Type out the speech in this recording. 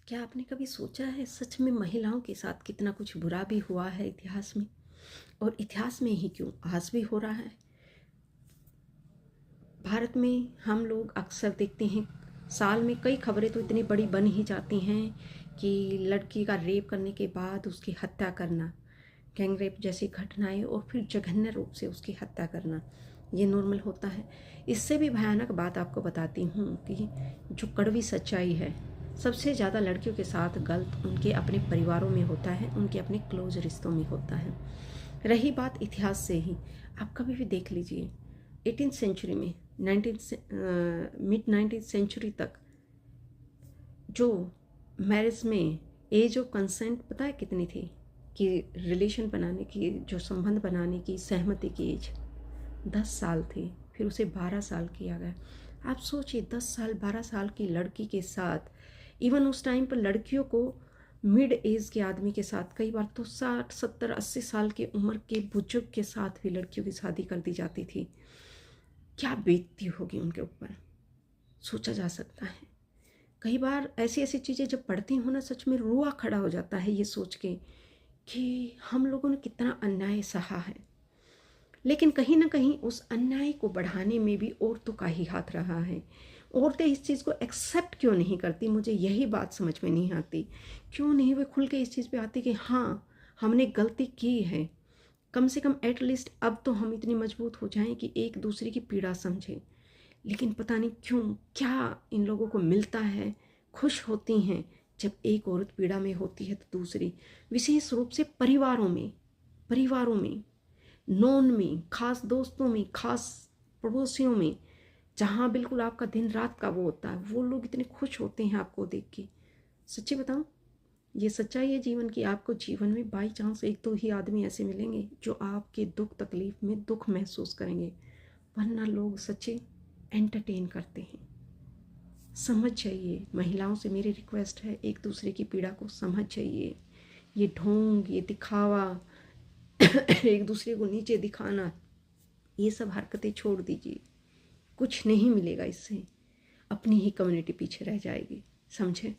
क्या आपने कभी सोचा है सच में महिलाओं के साथ कितना कुछ बुरा भी हुआ है इतिहास में? और इतिहास में ही क्यों, आज भी हो रहा है। भारत में हम लोग अक्सर देखते हैं, साल में कई खबरें तो इतनी बड़ी बन ही जाती हैं कि लड़की का रेप करने के बाद उसकी हत्या करना, गैंग रेप जैसी घटनाएं, और फिर जघन्य रूप से उसकी हत्या करना, ये नॉर्मल होता है। इससे भी भयानक बात आपको बताती हूँ कि जो कड़वी सच्चाई है, सबसे ज़्यादा लड़कियों के साथ गलत उनके अपने परिवारों में होता है, उनके अपने क्लोज रिश्तों में होता है। रही बात इतिहास से ही, आप कभी भी देख लीजिए 18th सेंचुरी में, मिड 19th सेंचुरी तक जो मैरिज में एज ऑफ कंसेंट पता है कितनी थी, कि रिलेशन बनाने की, जो संबंध बनाने की सहमति की एज 10 साल थी। फिर उसे 12 साल किया गया। आप सोचिए 10 साल 12 साल की लड़की के साथ, इवन उस टाइम पर लड़कियों को मिड एज के आदमी के साथ, कई बार तो 60 70 80 साल की उम्र के बुजुर्ग के साथ भी लड़कियों की शादी कर दी जाती थी। क्या बीतती होगी उनके ऊपर, सोचा जा सकता है। कई बार ऐसी ऐसी चीज़ें जब पढ़ती हूँ ना, सच में रुआ खड़ा हो जाता है ये सोच के कि हम लोगों ने कितना अन्याय सहा है। लेकिन कहीं ना कहीं उस अन्याय को बढ़ाने में भी औरतों का ही हाथ रहा है। औरतें इस चीज़ को एक्सेप्ट क्यों नहीं करती, मुझे यही बात समझ में नहीं आती। क्यों नहीं वे खुल के इस चीज़ पे आती कि हाँ, हमने गलती की है, कम से कम एटलीस्ट अब तो हम इतनी मजबूत हो जाएं कि एक दूसरे की पीड़ा समझें। लेकिन पता नहीं क्यों, क्या इन लोगों को मिलता है, खुश होती हैं जब एक औरत पीड़ा में होती है तो दूसरी, विशेष रूप से परिवारों में, नॉन में, खास दोस्तों में, खास पड़ोसियों में, जहाँ बिल्कुल आपका दिन रात का वो होता है, वो लोग इतने खुश होते हैं आपको देख के। सच्ची बताऊँ, ये सच्चाई है जीवन की। आपको जीवन में बाई चांस एक दो ही आदमी ऐसे मिलेंगे जो आपके दुख तकलीफ में दुख महसूस करेंगे, वरना लोग सच्चे एंटरटेन करते हैं। समझ जाइए, महिलाओं से मेरी रिक्वेस्ट है, एक दूसरे की पीड़ा को समझ जाइए। ये ढोंग, ये दिखावा, एक दूसरे को नीचे दिखाना, ये सब हरकतें छोड़ दीजिए। कुछ नहीं मिलेगा इससे, अपनी ही कम्युनिटी पीछे रह जाएगी। समझे?